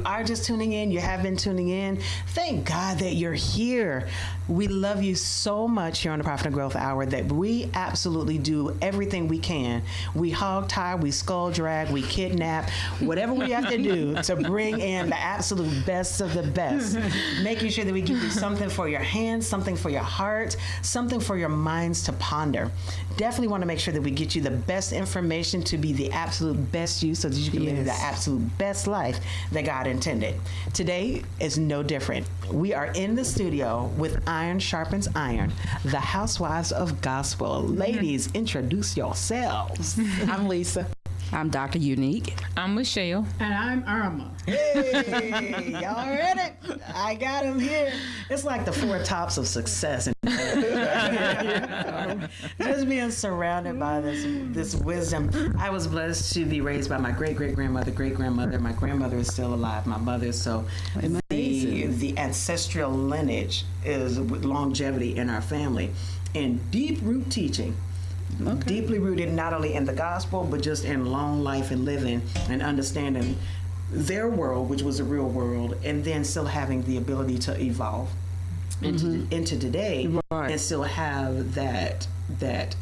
are just tuning in, you have been tuning in, thank God that you're here. We love you so much here on the Profit and Growth Hour that we absolutely do everything we can. We hog tie, we skull drag, we kidnap, whatever we have to do to bring in the absolute best of the best. Making sure that we give you something for your hands, something for your heart, something for your minds to ponder. Definitely want to make sure that we get you the best information to be the absolute best you so that you can live the absolute best life that God intended. Today is no different. We are in the studio with Iron Sharpens Iron, the housewives of gospel. Ladies, introduce yourselves. I'm Lisa. I'm Dr. Unique. I'm Michelle. And I'm Erma. Hey, y'all ready? I got him here. It's like the four tops of success. Just being surrounded by this wisdom. I was blessed to be raised by my great-great-grandmother, great-grandmother. My grandmother is still alive, my mother. So the ancestral lineage is with longevity in our family. And deep root teaching. Okay. Deeply rooted not only in the gospel, but just in long life and living and understanding their world, which was a real world, and then still having the ability to evolve into today and still have that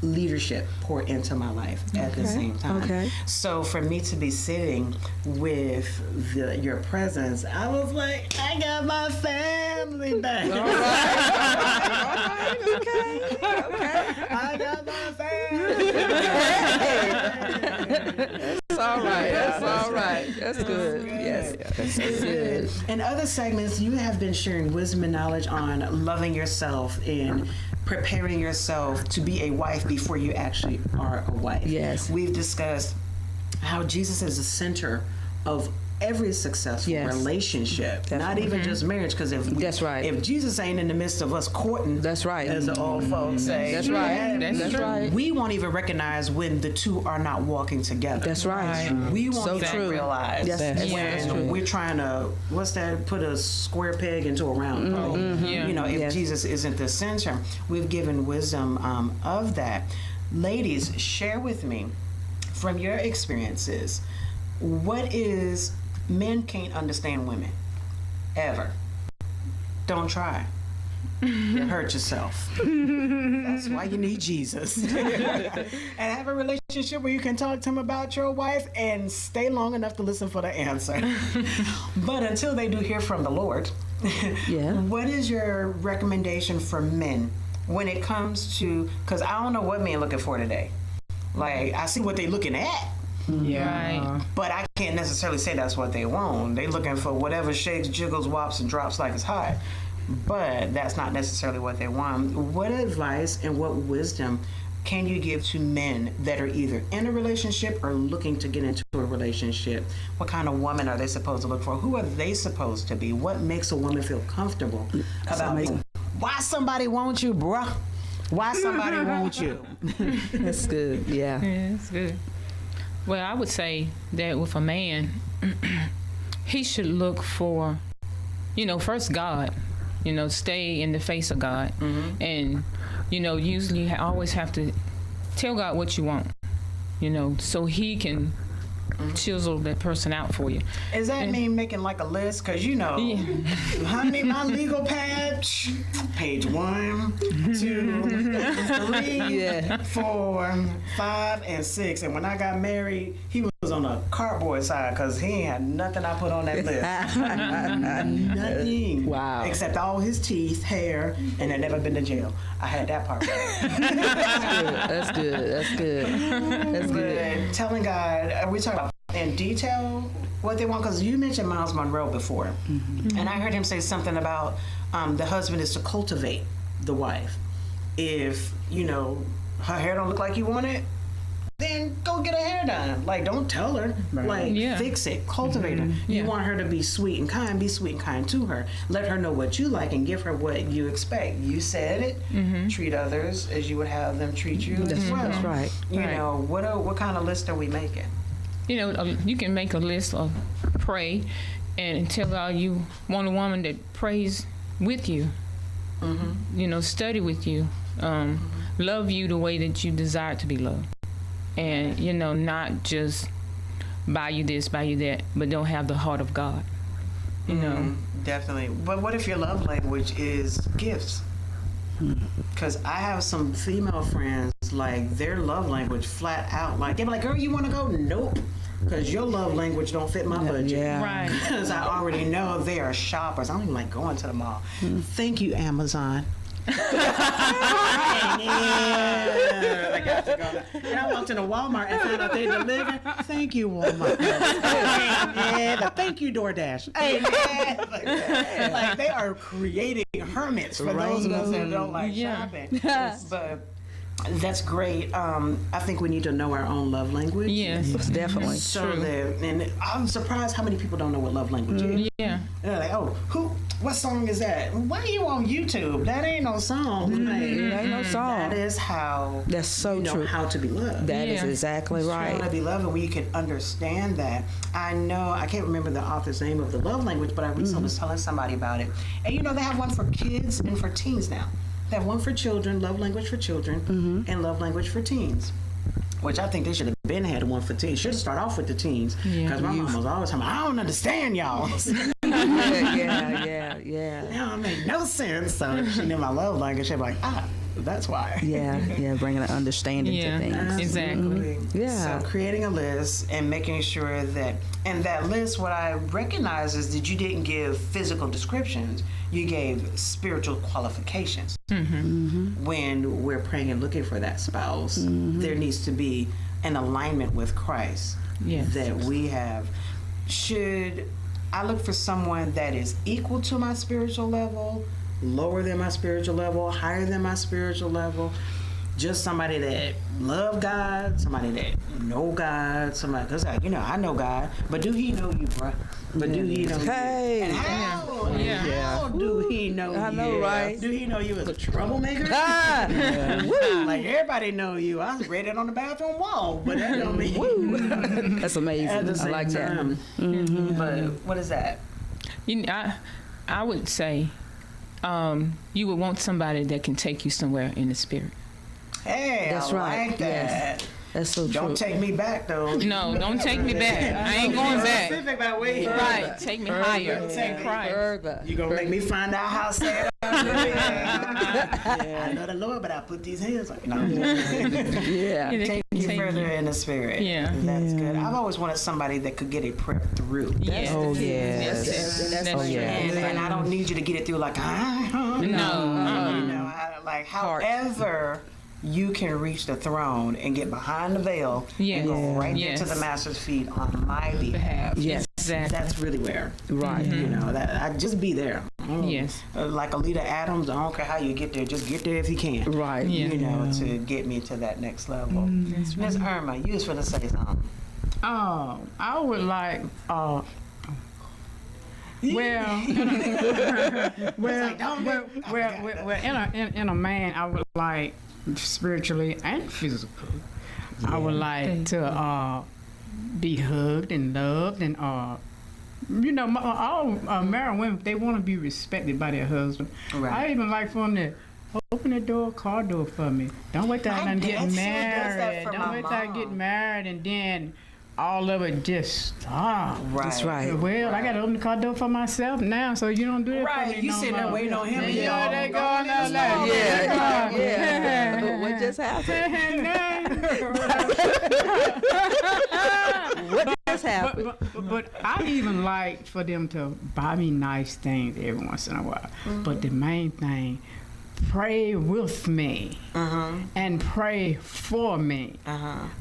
leadership pour into my life at the same time. Okay. So for me to be sitting with your presence, I was like, I got my family back. All right. Okay. I got my family back. That's all right. That's all right. That's good. Yes. That's good. In other segments, you have been sharing wisdom and knowledge on loving yourself and preparing yourself to be a wife before you actually are a wife. Yes. We've discussed how Jesus is the center of every successful relationship, definitely. Not even just marriage, because if Jesus ain't in the midst of us courting, that's right, as the old folks say, that's right, that's right, we won't even recognize when the two are not walking together. That's right. We won't even realize when we're trying to put a square peg into a round hole. If Jesus isn't the center. We've given wisdom of that. Ladies, share with me from your experiences, what is men can't understand women ever. Don't try. You hurt yourself. That's why you need Jesus. And have a relationship where you can talk to him about your wife and stay long enough to listen for the answer. But until they do hear from the Lord, what is your recommendation for men when it comes to, because I don't know what men looking for today. Like, I see what they looking at. Right. But I can't necessarily say that's what they want. They looking for whatever shakes, jiggles, wops, and drops like it's hot. But that's not necessarily what they want. What advice and what wisdom can you give to men that are either in a relationship or looking to get into a relationship? What kind of woman are they supposed to look for? Who are they supposed to be? What makes a woman feel comfortable about why somebody wants you, bruh? Why somebody wants you? That's good. Yeah, that's good. Well, I would say that with a man, he should look for, first God, stay in the face of God. And, usually you always have to tell God what you want, so he can chisel that person out for you. Is that mean making like a list? Because, honey, my legal pad, page 1, 2, 3, 4, 5, and 6. And when I got married, he was on a cardboard side because he ain't had nothing I put on that list. Nothing. Wow. Except all his teeth, hair, and had never been to jail. I had that part right. That's good. That's good. That's good. Telling God, are we talking about in detail what they want? Because you mentioned Miles Monroe before, and I heard him say something about the husband is to cultivate the wife. If, her hair don't look like you want it, then go get her hair done. Like, don't tell her. Right. Fix it. Cultivate her. You want her to be sweet and kind. Be sweet and kind to her. Let her know what you like and give her what you expect. You said it. Treat others as you would have them treat you as well. That's right. What kind of list are we making? You can make a list of pray and tell God you want a woman that prays with you. Study with you. Love you the way that you desire to be loved. And, not just buy you this, buy you that, but don't have the heart of God. You know. Definitely. But what if your love language is gifts? Because I have some female friends, like, their love language flat out, like, they be like, girl, you want to go? Nope. Because your love language don't fit my budget. Yeah. Right. Because I already know they are shoppers. I don't even like going to the mall. Thank you, Amazon. I got to go. And I walked into Walmart and found out they delivered. Thank you, Walmart. Thank you, DoorDash. Like they are creating hermits for those of us that don't like shopping. But that's great. I think we need to know our own love language. Yes, Definitely. So that, and I'm surprised how many people don't know what love language is. Yeah. They're like, oh, what song is that? Why are you on YouTube? That ain't no song. Like, It ain't no song. that is how That's so you know true. how to be loved. That is Yeah. exactly How right. to be loved, and we can understand that. I know, I can't remember the author's name of the love language, but I recently was telling somebody about it. And you know, they have one for kids and for teens now. They have one for children, love language for children, and love language for teens. Which I think they should have been had one for teens. Should have started off with the teens. Because my mom was always telling me, I don't understand y'all. yeah. Now it made no sense. So she knew my love language. She'd be like, that's why. Yeah, bringing an understanding Yeah. to things. Exactly. Yeah. So creating a list and making sure that, and that list, what I recognize is that you didn't give physical descriptions. You gave spiritual qualifications. When we're praying and looking for that spouse, there needs to be an alignment with Christ that we have. Should I look for someone that is equal to my spiritual level, lower than my spiritual level, higher than my spiritual level? Just somebody that love God, somebody that know God, somebody, because you know, I know God, but do he know you, bruh? But do he know you? And how? How do he know you? I know, right? Do he know you as a troublemaker? Like everybody know you. I read it on the bathroom wall, but that don't mean That's amazing. at the I same like that. time. But what is that? You know, I would say you would want somebody that can take you somewhere in the spirit. Hey, That's I right. like that. Yes. That's so true. Don't take me back though. No, don't take me back. I ain't going back. Specific about where you Right, take me higher. Take me Christ. Further. You gonna make me find out how sad I know the Lord, but I put these hands on. No. Yeah. Take you further in the spirit. Yeah. That's good. I've always wanted somebody that could get it prepped through. Yes. Oh, yes. That's Oh, true. yeah. And I don't need you to get it through like, No. you know, however you can reach the throne and get behind the veil Yes. and go right Yes. there to the master's feet on my behalf. Yes. Exactly. That's really where. Right. You know, that I just be there. Yes. Like Alita Adams, I don't care how you get there, just get there if you can. Right. Yeah. You know, to get me to that next level. Miss Erma, you was finna say something. Oh, I would like, in a man, I would like spiritually and physically. I would like to be hugged and loved, and you know, all married women, they want to be respected by their husband. Right. I even like for them to open the car door for me. Don't wait till I get dad still does that married. for Don't my wait till I mom. get married and then all of it just stop. That's right. Well, I got to open the car door for myself now, so you don't do it for Right, me you no sitting there more. waiting on him. and Yeah, y'all they going going out in like, the Yeah. What just happened? What just happened? But I even like for them to buy me nice things every once in a while. But the main thing, pray with me and pray for me.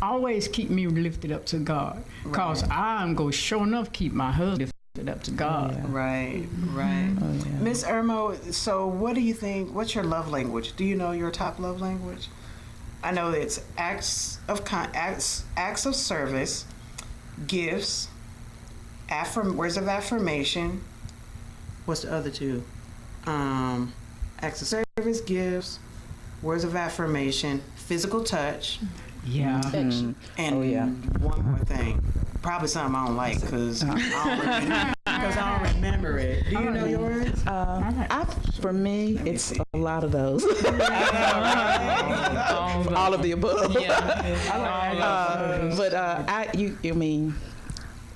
Always keep me lifted up to God, because I'm going to sure enough keep my husband lifted up to God. Right. Miss Erma, so what do you think, what's your love language? Do you know your top love language? I know it's acts of service, gifts, words of affirmation. What's the other two? Acts of service, gifts, words of affirmation, physical touch, Yeah. and one more thing. Probably something I don't like because I don't remember it. Do you know yours? For me, it's a lot of those. All of the above. Yeah. But I mean,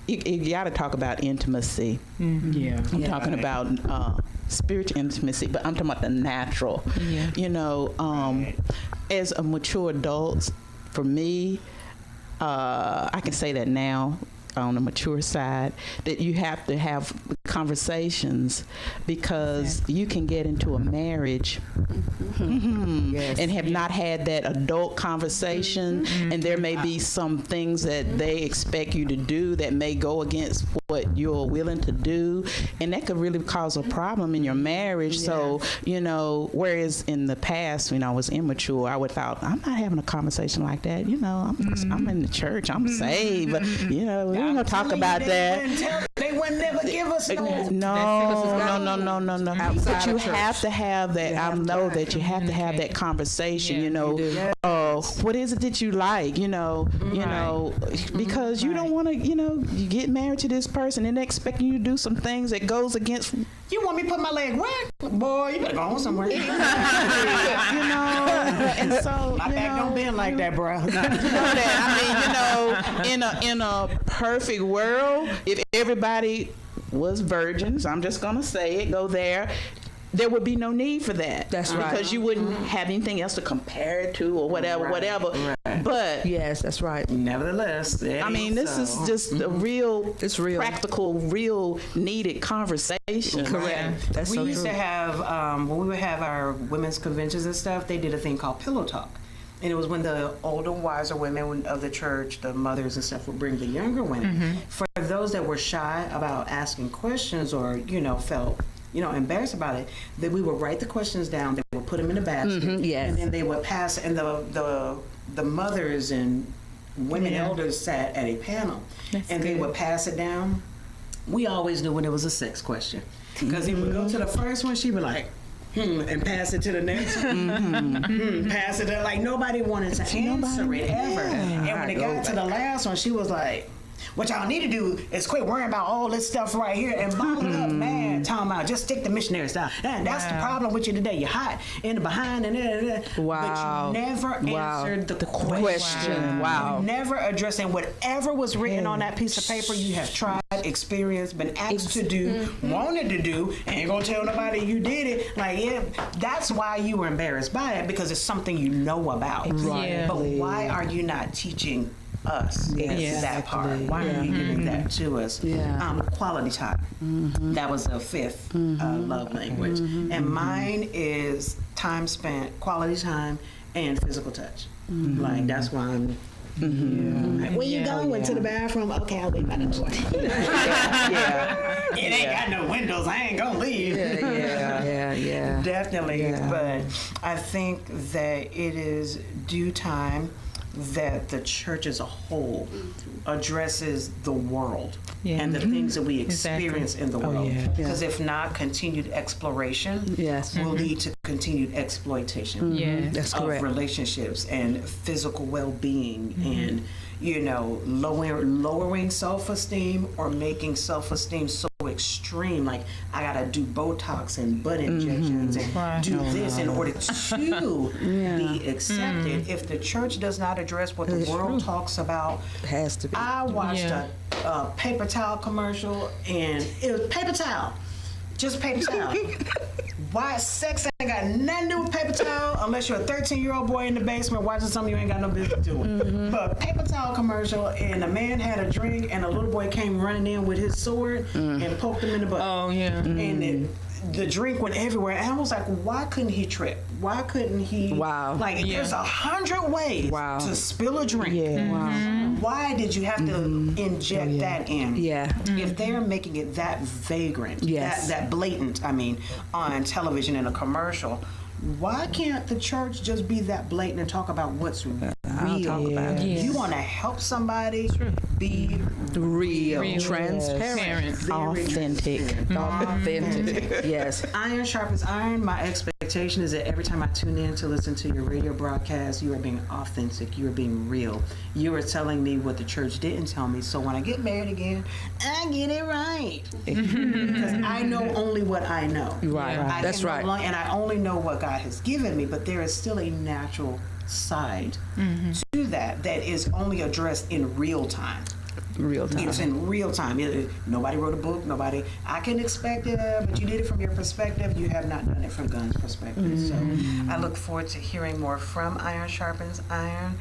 you got to talk about intimacy. Yeah. I'm talking about spiritual intimacy, but I'm talking about the natural. Yeah. You know, as a mature adult, for me, I can say that now on the mature side, that you have to have conversations, because you can get into a marriage and have not had that adult conversation, and there may be some things that they expect you to do that may go against what you're willing to do, and that could really cause a problem in your marriage. So, you know, whereas in the past when I was immature, I would thought, I'm not having a conversation like that, you know, I'm in the church, I'm saved, but, you know, we ain't gonna talk about that. They would never give us No. But you have to have that. I know that you have to have that conversation. Yeah, you know, what is it that you like? You know, because you don't want to. You know, you get married to this person and they're expecting you to do some things that goes against. You want me to put my leg where? Boy, you better go on somewhere. You know, and so my back don't bend like that, bro. You know that. I mean, you know, in a perfect world, if everybody was virgins, I'm just gonna say it, go there would be no need for that. That's right. Because you wouldn't have anything else to compare it to or whatever. Right. But Yes, that's right. Nevertheless, I mean, this is just a real, It's real. practical, real needed conversation. Correct. That's we so used true. to have when we would have our women's conventions and stuff. They did a thing called Pillow Talk, and it was when the older, wiser women of the church, the mothers and stuff, would bring the younger women. For those that were shy about asking questions or felt embarrassed about it, that we would write the questions down. They would put them in a basket, yes. and then they would pass. And the mothers and women elders sat at a panel, and they would pass it down. We always knew when it was a sex question, because he would go to the first one, she'd be like, and pass it to the next one. Pass it to, like, nobody wanted to answer it ever. And when it got to the last one, she was like, what y'all need to do is quit worrying about all this stuff right here and bottle up, man. Talking about just stick the missionary style. And that's the problem with you today. You're hot in the behind and Wow. But you never answered the question. Wow. You never addressing whatever was written on that piece of paper you have tried, experienced, been asked to do, wanted to do, and ain't gonna tell nobody you did it. Like, that's why you were embarrassed by it, because it's something you know about. Right. But why are you not teaching us that part? Why are you giving that to us? Quality time. That was the fifth love language. And mine is time spent, quality time, and physical touch. Like, that's why I'm like, where you going? To the bathroom? Okay, I'll wait by the door. It ain't got no windows. I ain't gonna leave. Yeah. Definitely. But I think that it is due time that the church as a whole addresses the world and the things that we experience in the world. Because if not, continued exploration will lead to continued exploitation That's of correct. relationships and physical well-being and lowering self-esteem or making self-esteem so extreme, like I gotta do Botox and butt injections and do this in order to be accepted. If the church does not address what the world talks about, It has to be. I watched a paper towel commercial, and it was paper towel, just paper towel. Why sex ain't got nothing to do with paper towel unless you're a 13-year-old boy in the basement watching something you ain't got no business doing. But paper towel commercial, and a man had a drink, and a little boy came running in with his sword and poked him in the butt. Oh, yeah. And the drink went everywhere. And I was like, why couldn't he trip? Why couldn't he? Wow. Like, there's 100 ways to spill a drink. Why did you have to inject that in? If they're making it that vagrant, that blatant, on television in a commercial, why can't the church just be that blatant and talk about what's real? You want to help somebody be Real. Transparent. Authentic. Yes. Iron sharpens iron. My expectation is that every time I tune in to listen to your radio broadcast, you are being authentic. You are being real. You are telling me what the church didn't tell me. So when I get married again, I get it right. Because I know only what I know. Right. That's right. And I only know what God has given me, but there is still a natural side to that is only addressed in real time. Real time. It's in real time. Nobody wrote a book. Nobody. I can expect it, but you did it from your perspective. You have not done it from Gunn's perspective. So I look forward to hearing more from Iron Sharpens Iron.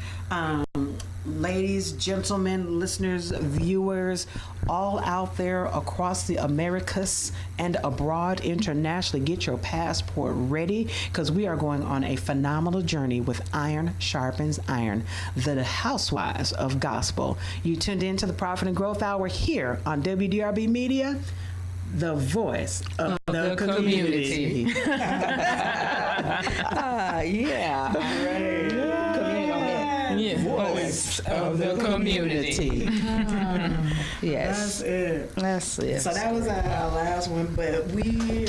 Ladies, gentlemen, listeners, viewers, all out there across the Americas and abroad internationally, get your passport ready because we are going on a phenomenal journey with Iron Sharpens Iron, the housewives of gospel. You tuned in to the Profit and Growth Hour here on WDRB Media, the voice of the community. Yeah. Voice of the community. Yes. That's it. That's it. So that was our last one, but we